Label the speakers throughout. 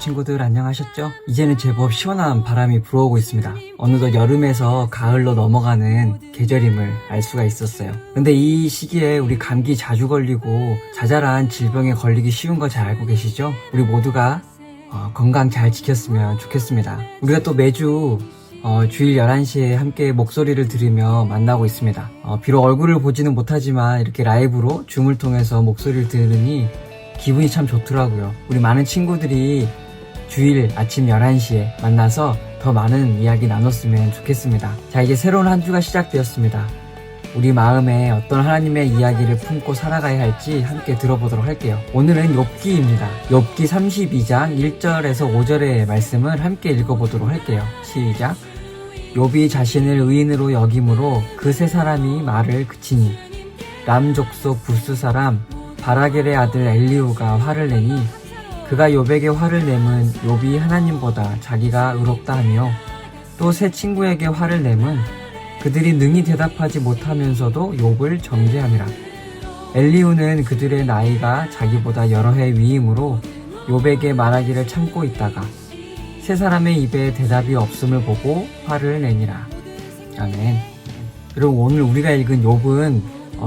Speaker 1: 친구들 안녕하셨죠? 이제는 제법 시원한 바람이 불어오고 있습니다. 어느덧 여름에서 가을로 넘어가는 계절임을 알 수가 있었어요. 근데 이 시기에 우리 감기 자주 걸리고 자잘한 질병에 걸리기 쉬운 거 잘 알고 계시죠? 우리 모두가 건강 잘 지켰으면 좋겠습니다. 우리가 또 매주 주일 11시에 함께 목소리를 들으며 만나고 있습니다. 비록 얼굴을 보지는 못하지만 이렇게 라이브로 줌을 통해서 목소리를 들으니 기분이 참 좋더라고요. 우리 많은 친구들이 주일 아침 11시에 만나서 더 많은 이야기 나눴으면 좋겠습니다. 자, 이제 새로운 한 주가 시작되었습니다. 우리 마음에 어떤 하나님의 이야기를 품고 살아가야 할지 함께 들어보도록 할게요. 오늘은 욥기입니다. 욥기 32장 1절에서 5절의 말씀을 함께 읽어보도록 할게요. 시작. 욥이 자신을 의인으로 여김으로 그 세 사람이 말을 그치니 람 족속 부스 사람 바라겔의 아들 엘리후가 화를 내니 그가 욥에게 화를 내면 욥이 하나님보다 자기가 의롭다 하며 또 세 친구에게 화를 내면 그들이 능히 대답하지 못하면서도 욥을 정죄함이라. 엘리후는 그들의 나이가 자기보다 여러 해 위이므로 욥에게 말하기를 참고 있다가 세 사람의 입에 대답이 없음을 보고 화를 내니라. 아멘. 그리고 오늘 우리가 읽은 욥은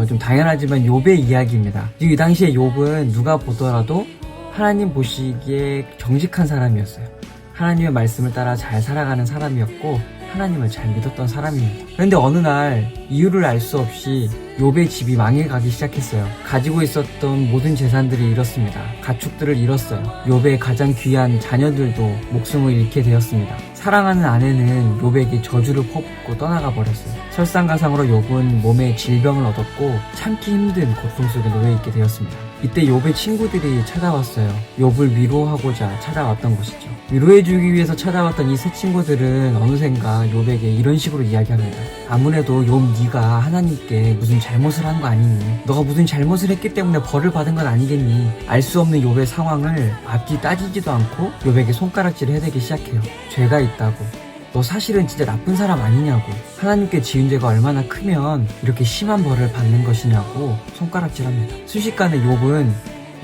Speaker 1: 좀 당연하지만 욥의 이야기입니다. 이 당시에 욥은 누가 보더라도 하나님 보시기에 정직한 사람이었어요. 하나님의 말씀을 따라 잘 살아가는 사람이었고 하나님을 잘 믿었던 사람입니다. 그런데 어느 날 이유를 알 수 없이 욥의 집이 망해가기 시작했어요. 가지고 있었던 모든 재산들을 잃었습니다. 가축들을 잃었어요. 욥의 가장 귀한 자녀들도 목숨을 잃게 되었습니다. 사랑하는 아내는 욥에게 저주를 퍼붓고 떠나가 버렸어요. 설상가상으로 욥은 몸에 질병을 얻었고 참기 힘든 고통 속에 놓여있게 되었습니다. 이때 욥의 친구들이 찾아왔어요. 욥을 위로하고자 찾아왔던 것이죠. 위로해주기 위해서 찾아왔던 이 세 친구들은 어느샌가 욥에게 이런 식으로 이야기합니다. 아무래도 욥 네가 하나님께 무슨 잘못을 한 거 아니니? 너가 무슨 잘못을 했기 때문에 벌을 받은 건 아니겠니? 알 수 없는 욥의 상황을 앞뒤 따지지도 않고 욥에게 손가락질을 해대기 시작해요. 죄가 있다고. 너 사실은 진짜 나쁜 사람 아니냐고. 하나님께 지은 죄가 얼마나 크면 이렇게 심한 벌을 받는 것이냐고 손가락질합니다. 순식간에 욥은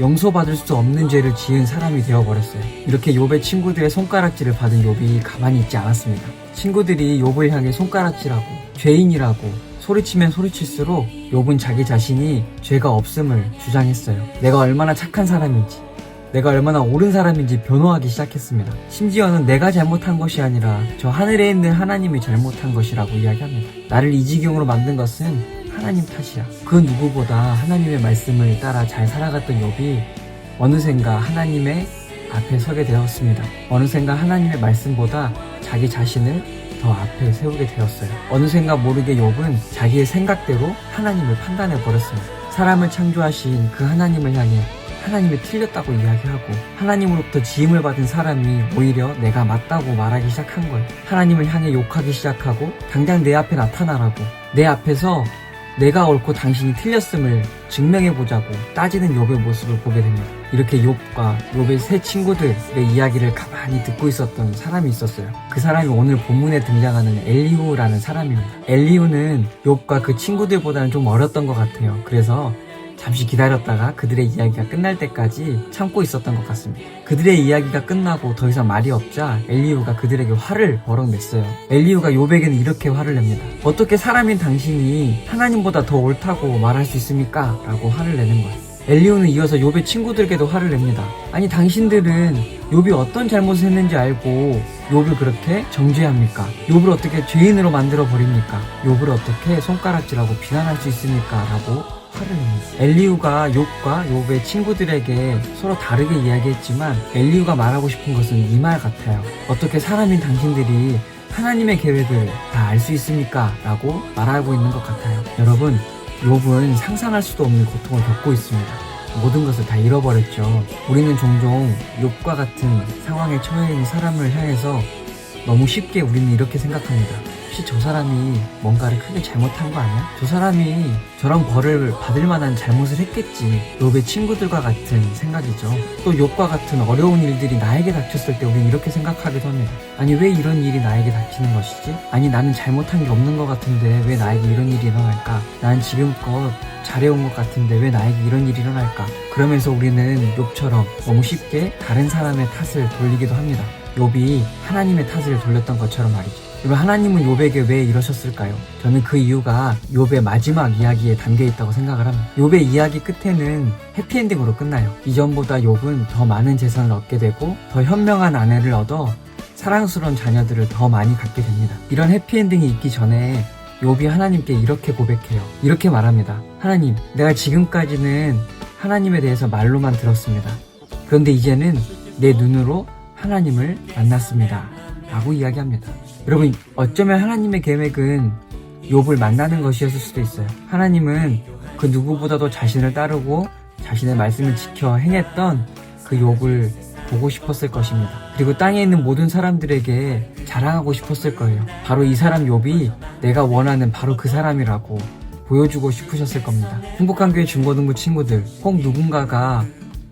Speaker 1: 용서받을 수 없는 죄를 지은 사람이 되어버렸어요. 이렇게 욥의 친구들의 손가락질을 받은 욥이 가만히 있지 않았습니다. 친구들이 욥을 향해 손가락질하고 죄인이라고 소리치면 소리칠수록 욥은 자기 자신이 죄가 없음을 주장했어요. 내가 얼마나 착한 사람인지, 내가 얼마나 옳은 사람인지 변호하기 시작했습니다. 심지어는 내가 잘못한 것이 아니라 저 하늘에 있는 하나님이 잘못한 것이라고 이야기합니다. 나를 이 지경으로 만든 것은 하나님 탓이야. 그 누구보다 하나님의 말씀을 따라 잘 살아갔던 욥이 어느샌가 하나님의 앞에 서게 되었습니다. 어느샌가 하나님의 말씀보다 자기 자신을 더 앞에 세우게 되었어요. 어느샌가 모르게 욥은 자기의 생각대로 하나님을 판단해 버렸습니다. 사람을 창조하신 그 하나님을 향해 하나님이 틀렸다고 이야기하고 하나님으로부터 지음을 받은 사람이 오히려 내가 맞다고 말하기 시작한 거예요. 하나님을 향해 욕하기 시작하고 당장 내 앞에 나타나라고, 내 앞에서 내가 옳고 당신이 틀렸음을 증명해보자고 따지는 욥의 모습을 보게 됩니다. 이렇게 욥과 욥의 세 친구들의 이야기를 가만히 듣고 있었던 사람이 있었어요. 그 사람이 오늘 본문에 등장하는 엘리후라는 사람입니다. 엘리후는 욥과 그 친구들보다는 좀 어렸던 것 같아요. 그래서 잠시 기다렸다가 그들의 이야기가 끝날 때까지 참고 있었던 것 같습니다. 그들의 이야기가 끝나고 더 이상 말이 없자 엘리후가 그들에게 화를 버럭 냈어요. 엘리후가 욥에게는 이렇게 화를 냅니다. 어떻게 사람인 당신이 하나님보다 더 옳다고 말할 수 있습니까? 라고 화를 내는 거예요. 엘리후는 이어서 욥의 친구들에게도 화를 냅니다. 아니 당신들은 욥이 어떤 잘못을 했는지 알고 욥을 그렇게 정죄합니까? 욥을 어떻게 죄인으로 만들어 버립니까? 욥을 어떻게 손가락질하고 비난할 수 있습니까? 라고 화를 냅니다. 엘리후가 욥과 욥의 친구들에게 서로 다르게 이야기했지만 엘리후가 말하고 싶은 것은 이 말 같아요. 어떻게 사람인 당신들이 하나님의 계획을 다 알 수 있습니까? 라고 말하고 있는 것 같아요. 여러분, 욥은 상상할 수도 없는 고통을 겪고 있습니다. 모든 것을 다 잃어버렸죠. 우리는 종종 욥과 같은 상황에 처해 있는 사람을 향해서 너무 쉽게 우리는 이렇게 생각합니다. 혹시 저 사람이 뭔가를 크게 잘못한 거 아니야? 저 사람이 저런 벌을 받을 만한 잘못을 했겠지. 욥의 친구들과 같은 생각이죠. 또 욥과 같은 어려운 일들이 나에게 닥쳤을 때 우린 이렇게 생각하기도 합니다. 아니 왜 이런 일이 나에게 닥치는 것이지? 아니 나는 잘못한 게 없는 것 같은데 왜 나에게 이런 일이 일어날까? 난 지금껏 잘해온 것 같은데 왜 나에게 이런 일이 일어날까? 그러면서 우리는 욥처럼 너무 쉽게 다른 사람의 탓을 돌리기도 합니다. 욥이 하나님의 탓을 돌렸던 것처럼 말이죠. 여러분, 하나님은 욥에게 왜 이러셨을까요? 저는 그 이유가 욥의 마지막 이야기에 담겨있다고 생각을 합니다. 욥의 이야기 끝에는 해피엔딩으로 끝나요. 이전보다 욥은 더 많은 재산을 얻게 되고 더 현명한 아내를 얻어 사랑스러운 자녀들을 더 많이 갖게 됩니다. 이런 해피엔딩이 있기 전에 욥이 하나님께 이렇게 고백해요. 이렇게 말합니다. 하나님, 내가 지금까지는 하나님에 대해서 말로만 들었습니다. 그런데 이제는 내 눈으로 하나님을 만났습니다. 라고 이야기합니다. 여러분, 어쩌면 하나님의 계획은 욥을 만나는 것이었을 수도 있어요. 하나님은 그 누구보다도 자신을 따르고 자신의 말씀을 지켜 행했던 그 욥을 보고 싶었을 것입니다. 그리고 땅에 있는 모든 사람들에게 자랑하고 싶었을 거예요. 바로 이 사람 욥이 내가 원하는 바로 그 사람이라고 보여주고 싶으셨을 겁니다. 행복한 교회 중고등부 친구들, 꼭 누군가가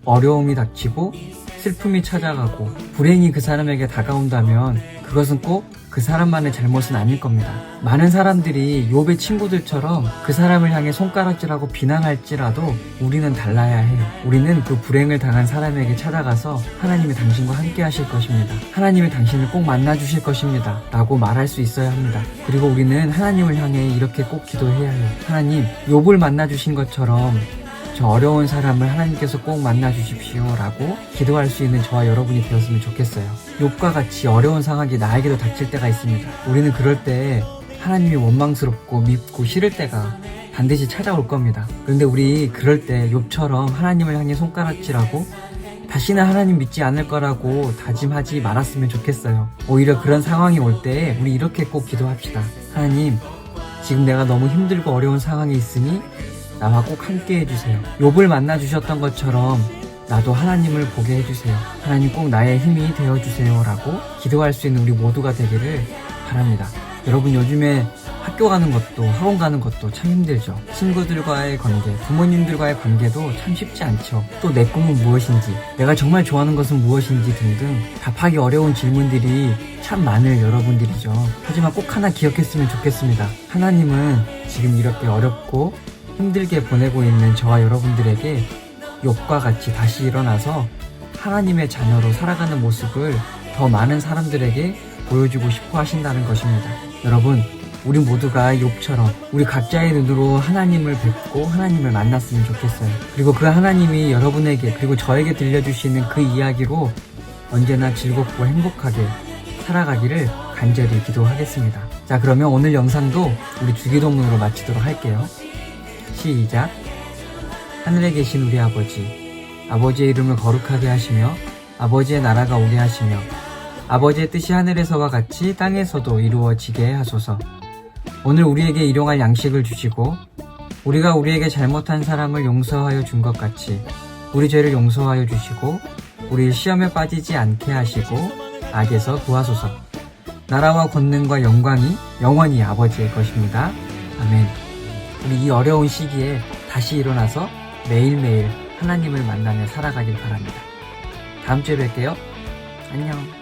Speaker 1: 어려움이 닥치고 슬픔이 찾아가고 불행이 그 사람에게 다가온다면 그것은 꼭 그 사람만의 잘못은 아닐 겁니다. 많은 사람들이 욥의 친구들처럼 그 사람을 향해 손가락질하고 비난할지라도 우리는 달라야 해요. 우리는 그 불행을 당한 사람에게 찾아가서 하나님이 당신과 함께 하실 것입니다. 하나님이 당신을 꼭 만나주실 것입니다. 라고 말할 수 있어야 합니다. 그리고 우리는 하나님을 향해 이렇게 꼭 기도해야 해요. 하나님, 욥을 만나주신 것처럼 저 어려운 사람을 하나님께서 꼭 만나주십시오 라고 기도할 수 있는 저와 여러분이 되었으면 좋겠어요. 욥과 같이 어려운 상황이 나에게도 닥칠 때가 있습니다. 우리는 그럴 때 하나님이 원망스럽고 밉고 싫을 때가 반드시 찾아올 겁니다. 그런데 우리 그럴 때 욥처럼 하나님을 향해 손가락질하고 다시는 하나님 믿지 않을 거라고 다짐하지 말았으면 좋겠어요. 오히려 그런 상황이 올 때 우리 이렇게 꼭 기도합시다. 하나님, 지금 내가 너무 힘들고 어려운 상황에 있으니 나와 꼭 함께 해주세요. 욥을 만나주셨던 것처럼 나도 하나님을 보게 해주세요. 하나님 꼭 나의 힘이 되어주세요 라고 기도할 수 있는 우리 모두가 되기를 바랍니다. 여러분, 요즘에 학교 가는 것도 학원 가는 것도 참 힘들죠. 친구들과의 관계, 부모님들과의 관계도 참 쉽지 않죠. 또 내 꿈은 무엇인지, 내가 정말 좋아하는 것은 무엇인지 등등 답하기 어려운 질문들이 참 많을 여러분들이죠. 하지만 꼭 하나 기억했으면 좋겠습니다. 하나님은 지금 이렇게 어렵고 힘들게 보내고 있는 저와 여러분들에게 욥과 같이 다시 일어나서 하나님의 자녀로 살아가는 모습을 더 많은 사람들에게 보여주고 싶어 하신다는 것입니다. 여러분, 우리 모두가 욥처럼 우리 각자의 눈으로 하나님을 뵙고 하나님을 만났으면 좋겠어요. 그리고 그 하나님이 여러분에게 그리고 저에게 들려주시는 그 이야기로 언제나 즐겁고 행복하게 살아가기를 간절히 기도하겠습니다. 자, 그러면 오늘 영상도 우리 주기도문으로 마치도록 할게요. 시작. 하늘에 계신 우리 아버지, 아버지의 이름을 거룩하게 하시며 아버지의 나라가 오게 하시며 아버지의 뜻이 하늘에서와 같이 땅에서도 이루어지게 하소서. 오늘 우리에게 일용할 양식을 주시고 우리가 우리에게 잘못한 사람을 용서하여 준 것 같이 우리 죄를 용서하여 주시고 우리 시험에 빠지지 않게 하시고 악에서 구하소서. 나라와 권능과 영광이 영원히 아버지의 것입니다. 아멘. 우리 이 어려운 시기에 다시 일어나서 매일매일 하나님을 만나며 살아가길 바랍니다. 다음 주에 뵐게요. 안녕.